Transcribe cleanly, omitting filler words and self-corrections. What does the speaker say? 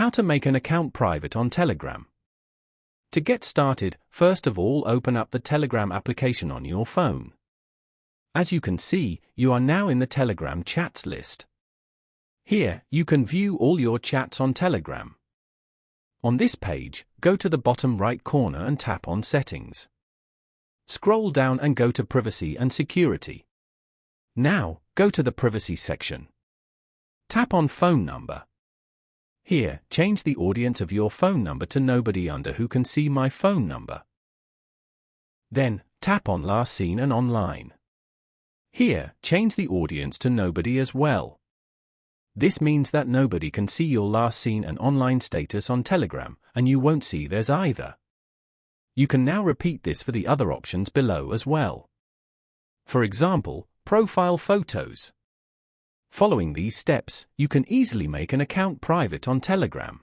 How to make an account private on Telegram. To get started, first of all open up the Telegram application on your phone. As you can see, you are now in the Telegram chats list. Here, you can view all your chats on Telegram. On this page, go to the bottom right corner and tap on Settings. Scroll down and go to Privacy and Security. Now, go to the Privacy section. Tap on Phone Number. Here, change the audience of your phone number to nobody under who can see my phone number. Then, tap on Last Seen and Online. Here, change the audience to nobody as well. This means that nobody can see your last seen and online status on Telegram, and you won't see theirs either. You can now repeat this for the other options below as well. For example, profile photos. Following these steps, you can easily make an account private on Telegram.